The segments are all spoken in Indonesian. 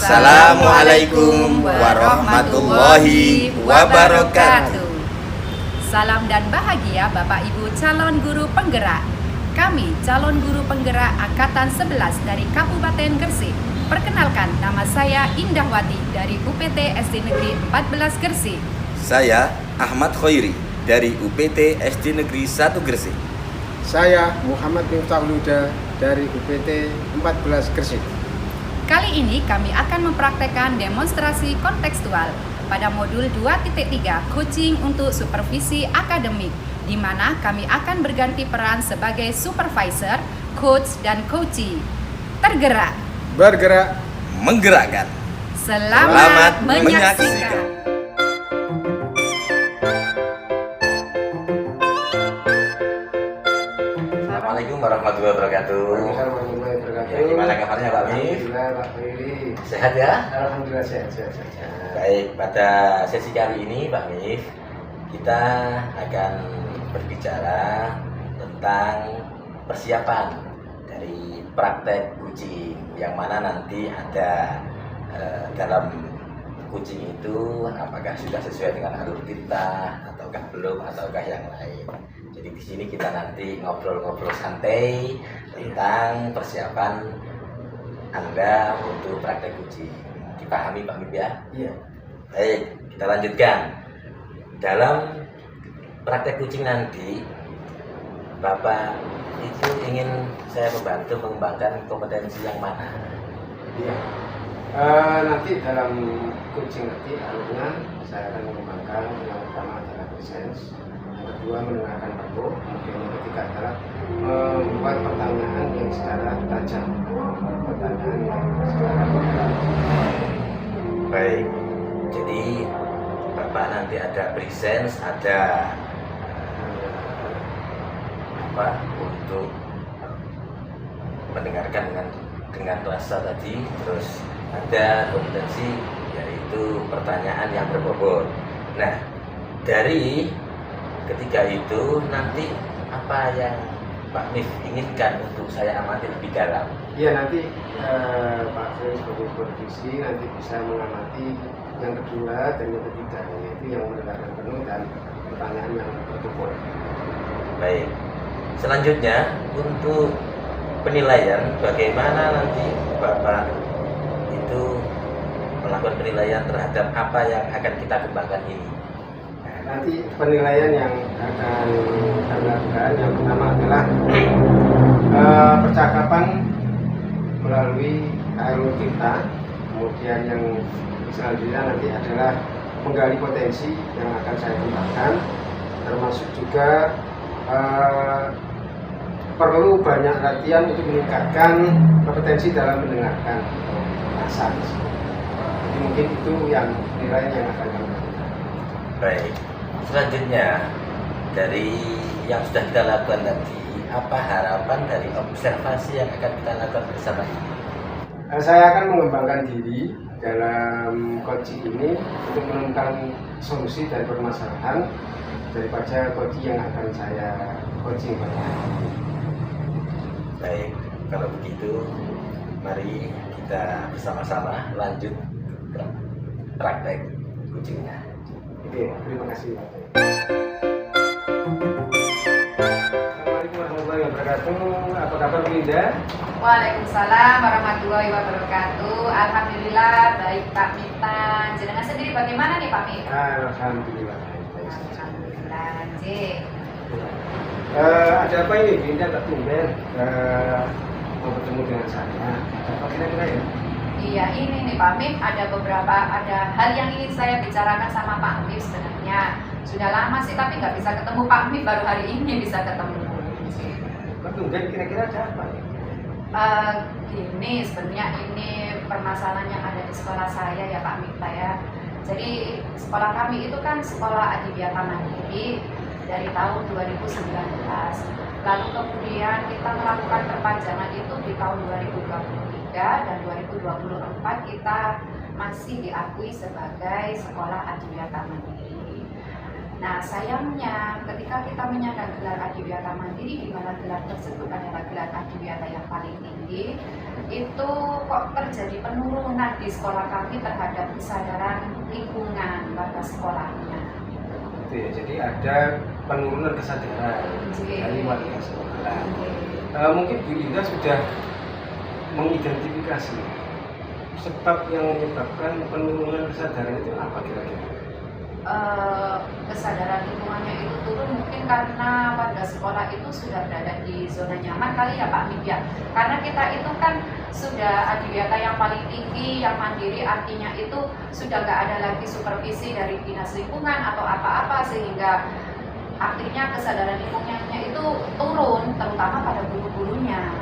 Assalamualaikum warahmatullahi wabarakatuh. Salam dan bahagia Bapak Ibu calon guru penggerak. Kami calon guru penggerak Angkatan 11 dari Kabupaten Gresik. Perkenalkan, nama saya Indahwati dari UPT SD Negeri 14 Gresik. Saya Ahmad Khoiri dari UPT SD Negeri 1 Gresik. Saya Muhammad Miftahuluda dari UPT 14 Gresik. Kali ini kami akan mempraktekkan demonstrasi kontekstual pada modul 2.3 coaching untuk supervisi akademik, di mana kami akan berganti peran sebagai supervisor, coach, dan coachee. Tergerak, Bergerak, menggerakkan. Selamat menyaksikan. Assalamualaikum warahmatullahi wabarakatuh. Warahmatullahi wabarakatuh. Ya, gimana kabarnya Pak Mif? Alhamdulillah Pak Khoiri. Sehat ya? Alhamdulillah sehat. Baik, pada sesi kali ini Pak Mif, kita akan berbicara tentang persiapan dari praktek coaching, yang mana nanti ada dalam coaching itu apakah sudah sesuai dengan alur kita ataukah belum, ataukah yang lain. Jadi di sini kita nanti ngobrol-ngobrol santai tentang persiapan Anda untuk praktek coaching. Dipahami Pak Mif ya? Iya. Baik, kita lanjutkan. Dalam praktek coaching nanti, Bapak itu ingin saya membantu mengembangkan kompetensi yang mana? Iya. Nanti dalam coaching nanti alurnya saya akan mengembangkan yang pertama adalah presence, yang kedua mendengarkan penuh, kemudian yang ketiga adalah membuat pertanyaan yang secara tajam. Baik, jadi Bapak nanti ada presence, ada apa untuk mendengarkan dengan rasa tadi, terus ada kompetensi yaitu pertanyaan yang berbobot. Nah, dari ketiga itu nanti apa yang Pak Mif inginkan untuk saya amati lebih dalam? Iya, nanti Pak Khoiri sebagai supervisi nanti bisa mengamati yang kedua dan yang ketiga, yaitu yang mendengarkan penuh dan pertanyaan yang berbobot. Baik, selanjutnya untuk penilaian, bagaimana nanti Bapak itu melakukan penilaian terhadap apa yang akan kita kembangkan ini? Nanti penilaian yang akan kami lakukan yang pertama adalah percakapan melalui alur kita, kemudian yang selanjutnya nanti adalah menggali potensi yang akan saya kembangkan, termasuk juga perlu banyak latihan untuk meningkatkan kompetensi dalam mendengarkan rasa. Jadi mungkin itu yang nilai yang akan kami lakukan. Baik, selanjutnya dari yang sudah kita lakukan tadi, apa harapan dari observasi yang akan kita lakukan bersama ini? Saya akan mengembangkan diri dalam coaching ini untuk menemukan solusi dari permasalahan daripada coaching yang akan saya coaching. Baik, kalau begitu mari kita bersama-sama lanjut ke praktek coachingnya. Oke, terima kasih. Assalamualaikum warahmatullahi wabarakatuh. Apa kabar Bu Linda? Waalaikumsalam warahmatullahi wabarakatuh. Alhamdulillah baik Pak Miftah. Jenengan sendiri bagaimana nih Pak Mif? Alhamdulillah. Alhamdulillah, Cik. Ada apa ini? Bu Linda tak tumben mau bertemu dengan saya. Apa kira-kira ya? Iya, ini nih Pak Mif, ada hal yang ingin saya bicarakan sama Pak Mif sebenarnya. Sudah lama sih tapi nggak bisa ketemu Pak Mif, baru hari ini bisa ketemu. Kok tumben kira-kira ada apa ya? Gini, sebenarnya ini permasalahan yang ada di sekolah saya ya Pak Mif ya. Jadi sekolah kami itu kan sekolah adiwiyata mandiri dari tahun 2019. Lalu kemudian kita melakukan perpanjangan itu di tahun 2023 dan 2024 kita masih diakui sebagai sekolah adiwiyata mandiri. Nah, sayangnya ketika kita menyandang gelar Adiwiyata Mandiri, di mana gelar tersebut adalah gelar Adiwiyata yang paling tinggi, itu kok terjadi penurunan di sekolah kami terhadap kesadaran lingkungan warga sekolahnya. Gitu ya, jadi ada penurunan kesadaran dari warga sekolah. Mungkin Bu Indah sudah mengidentifikasi sebab yang menyebabkan penurunan kesadaran itu apa kira-kira? Kesadaran lingkungannya itu turun mungkin karena warga sekolah itu sudah berada di zona nyaman kali ya Pak Mid ya. Karena kita itu kan sudah adiwiyata yang paling tinggi, yang mandiri, artinya itu sudah nggak ada lagi supervisi dari dinas lingkungan atau apa-apa, sehingga akhirnya kesadaran lingkungannya itu turun, terutama pada guru-gurunya.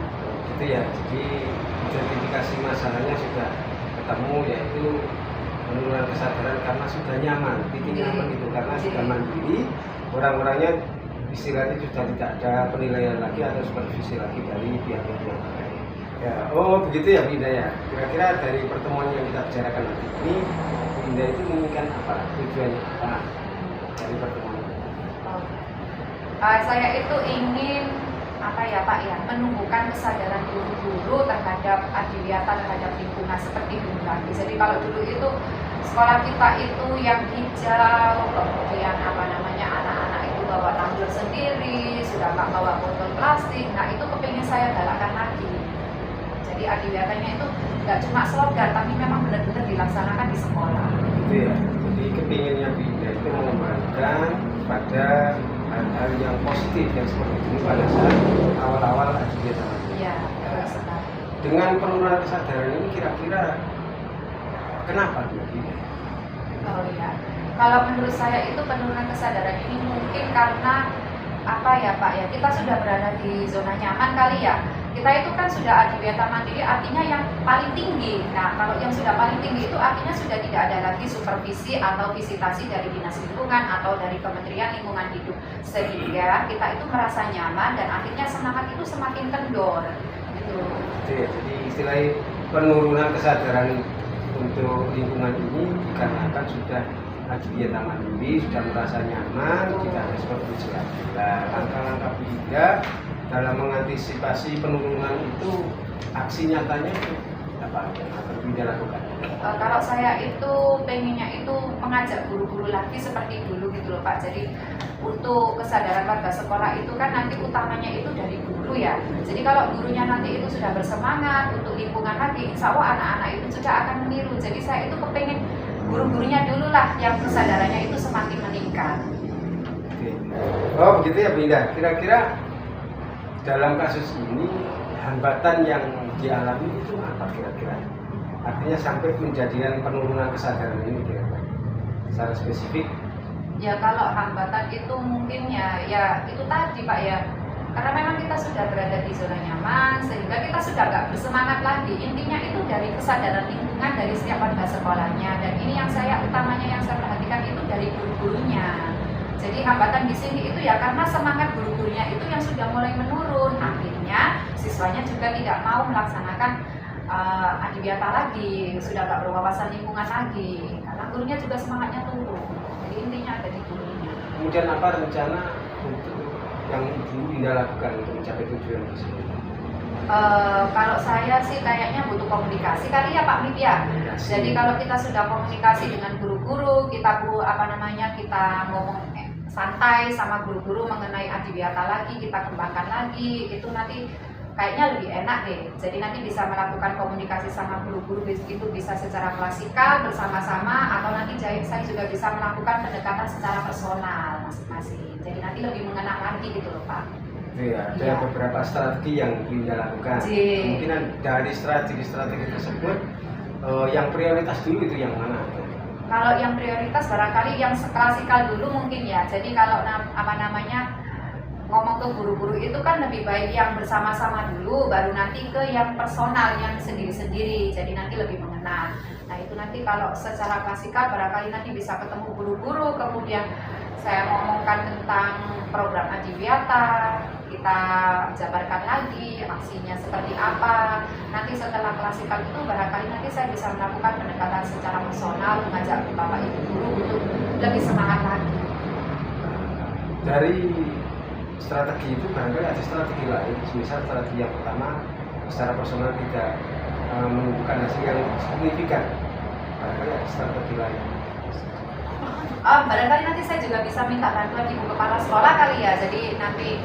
Gitu ya, jadi identifikasi masalahnya sudah ketemu, yaitu penurunan kesadaran karena sudah nyaman, titik nyaman itu karena sudah mandiri, orang-orangnya istilahnya sudah tidak ada penilaian lagi atau supervisi lagi dari pihak-pihak yang lain. Ya, oh begitu ya Bu Indah ya. Kira-kira dari pertemuan yang kita bicarakan nanti ini, Bu Indah itu menginginkan apa? Tujuannya apa dari pertemuan ini? Saya itu ingin apa ya Pak ya, menumbuhkan kesadaran guru-guru terhadap adiwiyata, terhadap lingkungan seperti dulu lagi. Jadi kalau dulu itu sekolah kita itu yang hijau, kemudian apa namanya anak-anak itu bawa tumbler sendiri, sudah nggak bawa botol plastik. Nah itu kepingin saya galakkan lagi. Jadi adiwiyatanya itu nggak cuma slogan, tapi memang benar-benar dilaksanakan di sekolah. Gitu ya. Jadi kepinginnya Bu Indah itu mengembangkan pada hal-hal yang positif yang seperti itu pada saat awal-awal adiwiyata. Iya, betul sekali. Dengan penurunan kesadaran ini kira-kira kenapa Bu Indah? Oh ya, kalau menurut saya itu penurunan kesadaran ini mungkin karena apa ya Pak ya, kita sudah berada di zona nyaman kali ya. Kita itu kan sudah adiwiyata mandiri, artinya yang paling tinggi. Nah, kalau yang sudah paling tinggi itu artinya sudah tidak ada lagi supervisi atau visitasi dari dinas lingkungan atau dari Kementerian Lingkungan Hidup, sehingga kita itu merasa nyaman dan akhirnya semangat itu semakin kendor. Gitu. Jadi istilahnya penurunan kesadaran untuk lingkungan ini dikarenakan sudah adiwiyata mandiri, sudah merasa nyaman, tidak ada supervisi lagi. Nah, langkah-langkah Bu Indah dalam mengantisipasi penurunan itu, aksi nyatanya itu apa yang akan Bu Indah lakukan? Kalau saya itu pengennya itu mengajak guru-guru lagi seperti dulu gitu loh Pak. Jadi untuk kesadaran warga sekolah itu kan nanti utamanya itu dari guru ya. Jadi kalau gurunya nanti itu sudah bersemangat untuk lingkungan lagi, insya Allah anak-anak itu sudah akan meniru. Jadi saya itu kepengen guru-gurunya dulu lah yang kesadarannya itu semakin meningkat. Oke. Oh begitu ya Bu Indah. Kira-kira dalam kasus ini hambatan yang dialami itu apa kira-kira? Artinya sampai menjadikan penurunan kesadaran ini kira-kira secara spesifik. Ya kalau hambatan itu mungkin ya itu tadi Pak ya, karena memang kita sudah berada di zona nyaman sehingga kita sudah nggak bersemangat lagi. Intinya itu dari kesadaran lingkungan dari setiap warga sekolahnya, dan ini yang saya utamanya yang saya perhatikan itu dari guru-gurunya. Jadi hambatan di sini itu ya karena semangat guru-gurunya itu yang sudah mulai menurun, akhirnya siswanya juga tidak mau melaksanakan adiwiyata lagi, sudah nggak berwawasan lingkungan lagi karena gurunya juga semangatnya turun. Jadi intinya ada di gurunya. Kemudian apa rencana untuk yang Bu Indah lakukan untuk mencapai tujuan tersebut? Kalau saya sih kayaknya butuh komunikasi kali ya Pak Mid ya. Jadi kalau kita sudah komunikasi dengan guru-guru, kita ngomong santai sama guru-guru mengenai adiwiyata lagi, kita kembangkan lagi, itu nanti kayaknya lebih enak deh. Jadi nanti bisa melakukan komunikasi sama guru-guru, itu bisa secara klasikal bersama-sama, atau nanti saya juga bisa melakukan pendekatan secara personal masing-masing. Jadi nanti lebih mengena lagi gitu loh Pak. Ya, ada beberapa strategi yang Bu Indah lakukan. Kemungkinan dari strategi-strategi tersebut yang prioritas dulu itu yang mana? Kalau yang prioritas barangkali yang klasikal dulu mungkin ya. Jadi kalau ngomong ke guru-guru itu kan lebih baik yang bersama-sama dulu, baru nanti ke yang personal, yang sendiri-sendiri. Jadi nanti lebih mengenal. Nah itu nanti kalau secara klasikal barangkali nanti bisa ketemu guru-guru, kemudian saya ngomongkan tentang program adiwiyata, kita jabarkan lagi aksinya seperti apa. Nanti setelah klasikal itu barangkali nanti saya bisa melakukan pendekatan secara personal, mengajak Bapak Ibu guru untuk lebih semangat lagi. dari strategi itu barangkali ada strategi lain. Misal strategi yang pertama secara personal tidak menunjukkan hasil yang signifikan, barangkali ada strategi lain. Barangkali nanti saya juga bisa minta bantuan ibu kepala sekolah kali ya. Jadi nanti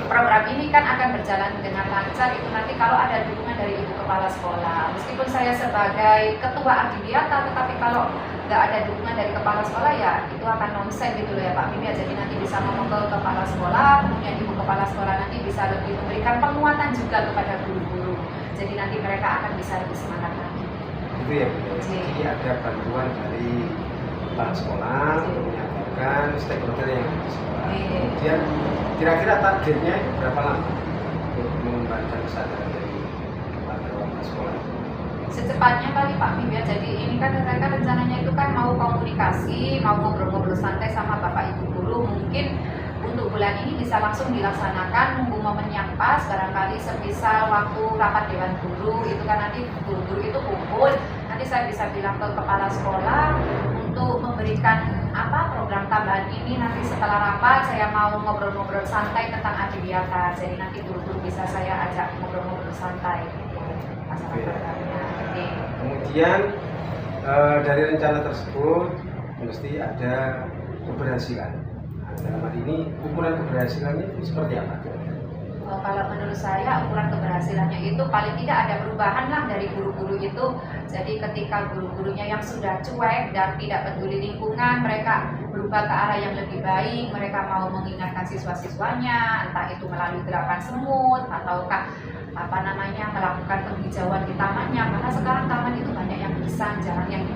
program ini kan akan berjalan dengan lancar itu nanti kalau ada dukungan dari ibu kepala sekolah. Meskipun saya sebagai ketua Adiwiata, tetapi kalau nggak ada dukungan dari kepala sekolah ya itu akan nonsen gitu loh ya Pak Mim ya. Jadi nanti bisa ngomong ke kepala sekolah, kemudian ibu kepala sekolah nanti bisa lebih memberikan penguatan juga kepada guru-guru. Jadi nanti mereka akan bisa lebih semangat lagi. Itu ya, Bu. Jadi ada bantuan dari kepala sekolah untuk menyadarkan stakeholder yang ada di sekolah. Kemudian kira-kira targetnya berapa lama untuk mengembangkan kesadaran dari kepala sekolah? Secepatnya kali Pak Mim ya. Jadi ini kan mereka rencananya itu kan mau komunikasi, mau ngobrol-ngobrol santai sama Bapak Ibu guru. Mungkin untuk bulan ini bisa langsung dilaksanakan, nunggu momen yang pas, barangkali semisal waktu rapat dewan guru itu kan nanti guru-guru itu kumpul. Nanti saya bisa bilang ke kepala sekolah untuk memberikan program tambahan ini. Nanti setelah rapat saya mau ngobrol-ngobrol santai tentang Adiwiata. Jadi nanti guru-guru bisa saya ajak ngobrol-ngobrol santai gitu masalah programnya. Kemudian dari rencana tersebut mesti ada keberhasilan. Nah, dalam hal ini ukuran keberhasilannya itu seperti apa? Kalau menurut saya ukuran keberhasilannya itu paling tidak ada perubahan lah dari guru-guru itu. Jadi ketika guru-gurunya yang sudah cuek dan tidak peduli lingkungan, mereka berubah ke arah yang lebih baik, mereka mau mengingatkan siswa-siswanya, entah itu melalui gerakan semut ataukah melakukan penghijauan di tamannya. Karena sekarang taman itu banyak yang gersang, jalan yang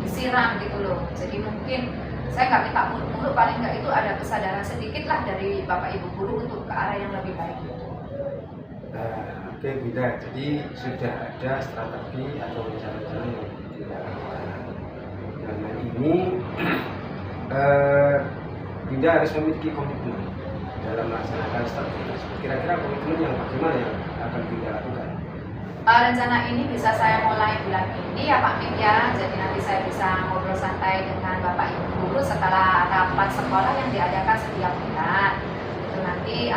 disiram gitu loh. Jadi mungkin saya nggak minta muluk-muluk, paling nggak itu ada kesadaran sedikit lah dari Bapak Ibu guru untuk ke arah yang lebih baik. Oke, Binda. Jadi sudah ada strategi atau rencana-rencana yang dilakukan. Dalam hal ini, Binda harus memiliki komitmen dalam melaksanakan strategi tersebut. Kira-kira komitmen yang bagaimana yang akan Binda lakukan? Rencana ini bisa saya mulai bulan ini ya Pak Mim ya. Jadi nanti saya bisa ngobrol santai dengan Bapak Ibu guru setelah rapat sekolah yang diadakan setiap bulan. Itu nanti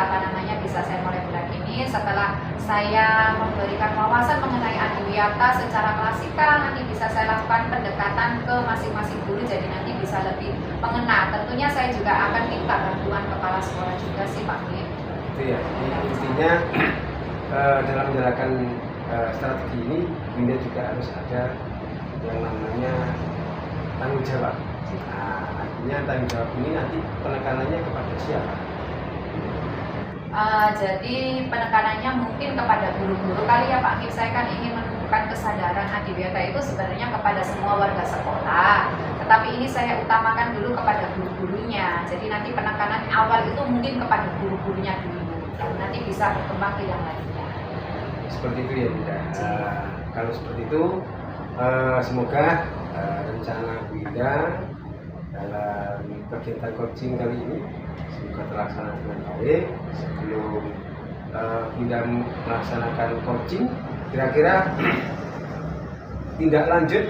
bisa saya mulai bulan ini setelah saya memberikan wawasan mengenai Adiwiata secara klasikal. Nanti bisa saya lakukan pendekatan ke masing-masing guru, jadi nanti bisa lebih mengena. Tentunya saya juga akan minta bantuan kepala sekolah juga sih Pak Mim. Itu ya, jadi intinya dalam menjalankan strategi ini Binda juga harus ada yang namanya tanggung jawab. Nah, artinya tanggung jawab ini nanti penekanannya kepada siapa? Jadi penekanannya mungkin kepada guru-guru kali ya Pak Mim. Saya kan ingin menumbuhkan kesadaran Adiwiata itu sebenarnya kepada semua warga sekolah. Tetapi ini saya utamakan dulu kepada guru-gurunya. Jadi nanti penekanan awal itu mungkin kepada guru-gurunya dulu. Dan nanti bisa berkembang ke yang lainnya. Seperti itu ya Binda. Kalau seperti itu semoga rencana Binda dalam kegiatan coaching kali ini semoga terlaksana dengan baik. Sebelum Binda melaksanakan coaching, kira-kira tindak lanjut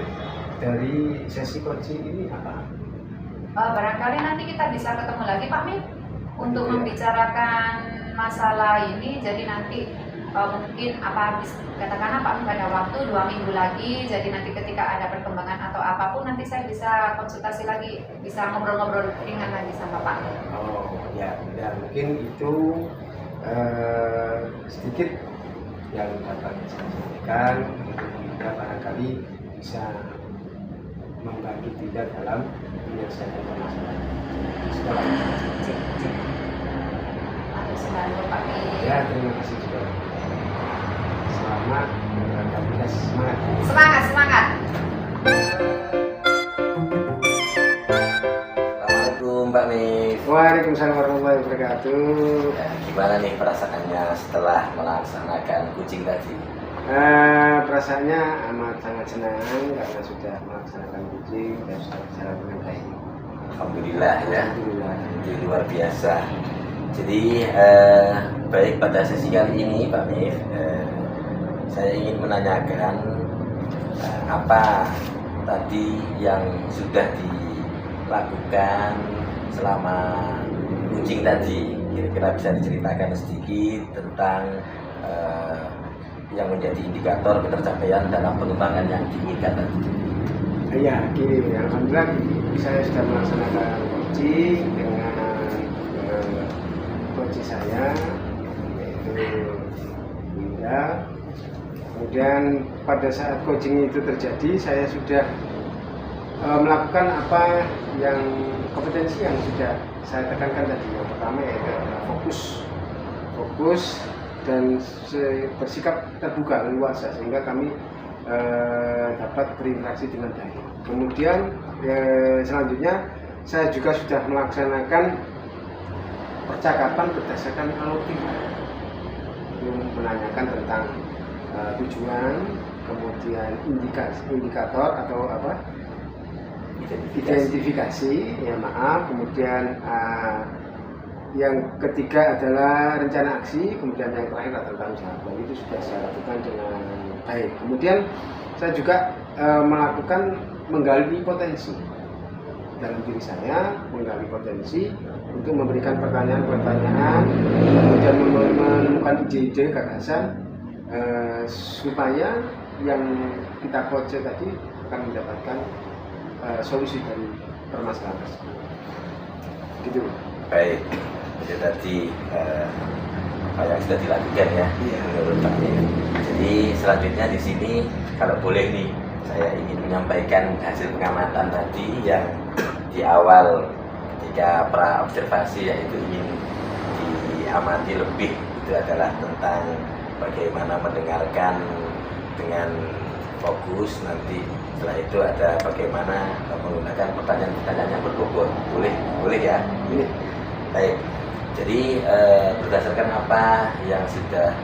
dari sesi coaching ini apa? Barangkali nanti kita bisa ketemu lagi Pak Mim untuk membicarakan masalah ini. Jadi nanti mungkin katakanlah Pak Mim ada waktu 2 minggu lagi, jadi nanti ketika ada perkembangan atau apapun nanti saya bisa konsultasi lagi, bisa ngobrol-ngobrol ringan lagi sama Pak Mim. Oh ya, dan mungkin itu sedikit yang dapat saya sampaikan untuk Binda, barangkali bisa membantu Binda dalam menyelesaikan masalah sekolah. Selalu Pak Mim. Ya, terima kasih juga. Selamat beraktivitas, semangat. Semangat. Assalamualaikum Mbak Mif. Waalaikumsalam warahmatullahi wabarakatuh. Ya, gimana nih perasaannya setelah melaksanakan coaching tadi? Perasaannya amat sangat senang karena sudah melaksanakan coaching dan sudah berjalan dengan baik. Alhamdulillah ya. Alhamdulillah. Itu luar biasa. Jadi baik pada sesi kali ini Pak Mif, saya ingin menanyakan apa tadi yang sudah dilakukan selama kucing tadi, kira-kira bisa diceritakan sedikit tentang yang menjadi indikator ketercapaian dalam pengembangan yang diinginkan tadi. Ya, gini, alhamdulillah saya sudah melaksanakan coaching dengan coach saya, yaitu Winda. Kemudian pada saat coaching itu terjadi, saya sudah melakukan apa yang kompetensi yang sudah saya tekankan tadi. Yang pertama yaitu fokus dan bersikap terbuka leluasa sehingga kami dapat berinteraksi dengan baik. Kemudian selanjutnya saya juga sudah melaksanakan percakapan berdasarkan algoritma, menanyakan tentang tujuan, kemudian indikator atau apa identifikasi, ya maaf, kemudian yang ketiga adalah rencana aksi, kemudian yang terakhir adalah tanggung jawab. Dan itu sudah saya lakukan dengan baik. Kemudian saya juga melakukan menggali potensi dalam diri saya, menggali potensi untuk memberikan pertanyaan-pertanyaan, kemudian menemukan ide-ide, gagasan supaya yang kita coach tadi akan mendapatkan solusi dari permasalahan tersebut. Gitu. Baik. Itu tadi apa yang sudah dilakukan ya, menurut Pak Mir. Jadi selanjutnya di sini kalau boleh nih saya ingin menyampaikan hasil pengamatan tadi yang di awal ketika pra observasi, yaitu ingin diamati lebih, itu adalah tentang bagaimana mendengarkan dengan fokus. Nanti setelah itu ada bagaimana menggunakan pertanyaan-pertanyaan yang berbobot. Boleh ya? Ini. Baik. Jadi berdasarkan apa yang sudah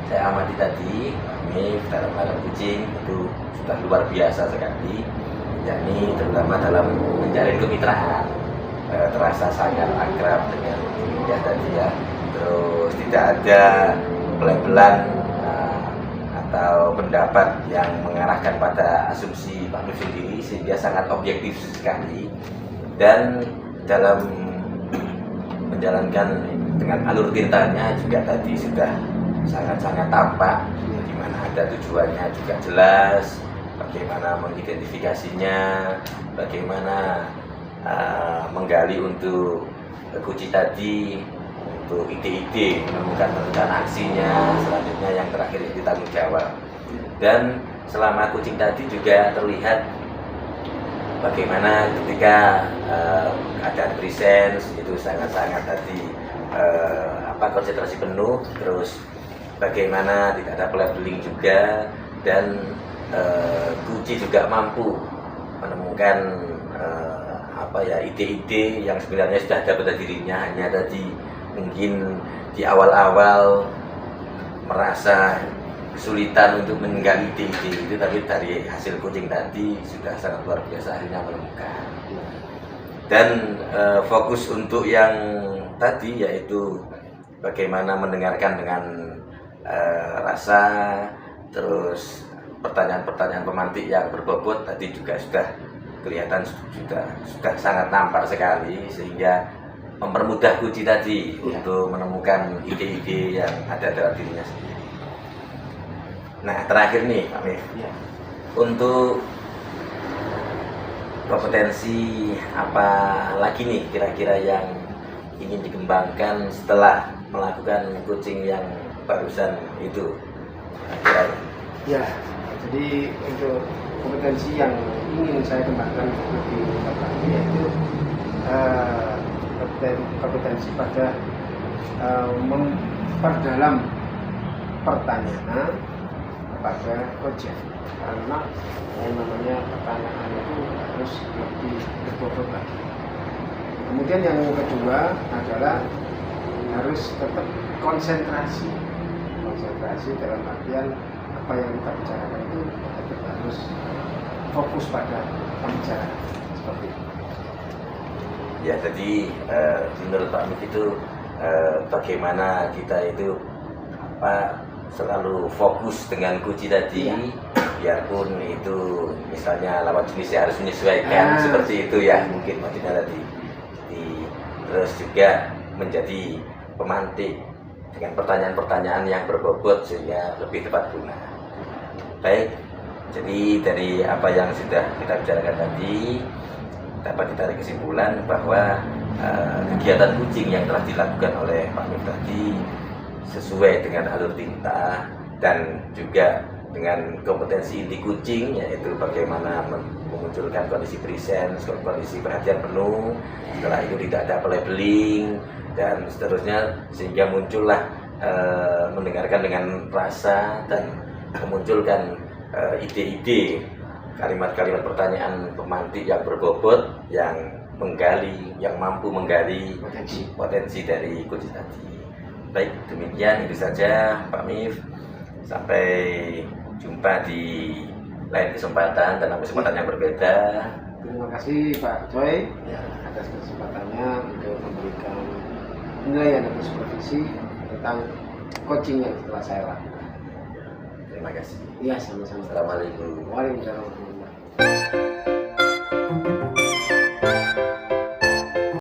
saya amati tadi, kami dalam alam kucing itu sudah luar biasa sekali, yakni terutama dalam menjalin kemitraan, terasa sangat akrab dengan Winda tadi ya. Terus tidak ada pelebelan atau pendapat yang mengarahkan pada asumsi Pak Nur sendiri, sehingga sangat objektif sekali. Dan dalam menjalankan dengan alur tintanya juga tadi sudah sangat-sangat tampak, di mana ada tujuannya juga jelas, bagaimana mengidentifikasinya, bagaimana menggali untuk kunci tadi, untuk ide-ide, menemukan rencana aksinya, selanjutnya yang terakhir itu tanggung jawab. Dan selama kucing tadi juga terlihat bagaimana ketika keadaan presence itu sangat-sangat tadi konsentrasi penuh, terus bagaimana tidak ada pelabeling juga, dan kunci juga mampu menemukan ide-ide yang sebenarnya sudah ada pada dirinya, hanya tadi mungkin di awal-awal merasa kesulitan untuk menggali ide-ide itu, tapi dari hasil coaching tadi sudah sangat luar biasa akhirnya menemukan. Dan fokus untuk yang tadi yaitu bagaimana mendengarkan dengan rasa, terus pertanyaan-pertanyaan pemantik yang berbobot tadi juga sudah kelihatan, sudah sangat nampak sekali, sehingga mempermudah kunci tadi untuk menemukan ide-ide yang ada dalam dirinya sendiri. Nah, terakhir nih Pak Mir, untuk kompetensi apa lagi nih kira-kira yang ingin dikembangkan setelah melakukan coaching yang barusan itu? Ya, jadi untuk kompetensi yang ingin saya kembangkan lebih lagi yaitu kompetensi pada memperdalam pertanyaan kepada coach, karena yang namanya pertanyaan itu harus lebih berbobot lagi. Kemudian yang kedua adalah harus tetap konsentrasi dalam artian apa yang kita bicarakan itu tetap harus fokus pada pembicaraan seperti itu. Ya, jadi menurut Pak Mir itu bagaimana kita itu selalu fokus dengan kunci tadi, biarpun itu misalnya lawan jenisnya harus menyesuaikan seperti itu ya, mungkin maksudnya tadi. Terus juga menjadi pemantik dengan pertanyaan-pertanyaan yang berbobot sehingga lebih tepat guna. Baik, jadi dari apa yang sudah kita bicarakan tadi dapat ditarik kesimpulan bahwa kegiatan kucing yang telah dilakukan oleh Pak Mif tadi sesuai dengan alur tinta dan juga dengan kompetensi inti kucing, yaitu bagaimana memunculkan kondisi presence, kondisi perhatian penuh, setelah itu tidak ada labeling dan seterusnya, sehingga muncullah mendengarkan dengan rasa dan memunculkan ide-ide, kalimat-kalimat pertanyaan pemantik yang berbobot, yang menggali, yang mampu menggali potensi dari kucing tadi. Baik, demikian itu saja Pak Mif. Sampai jumpa di lain kesempatan dalam kesempatan yang berbeda. Terima kasih Pak Choi atas kesempatannya untuk memberikan penilaian atau supervisi tentang coaching yang telah saya lakukan. Terima kasih. Iya, sama-sama. Assalamualaikum. Waalaikumsalam warahmatullahi wabarakatuh.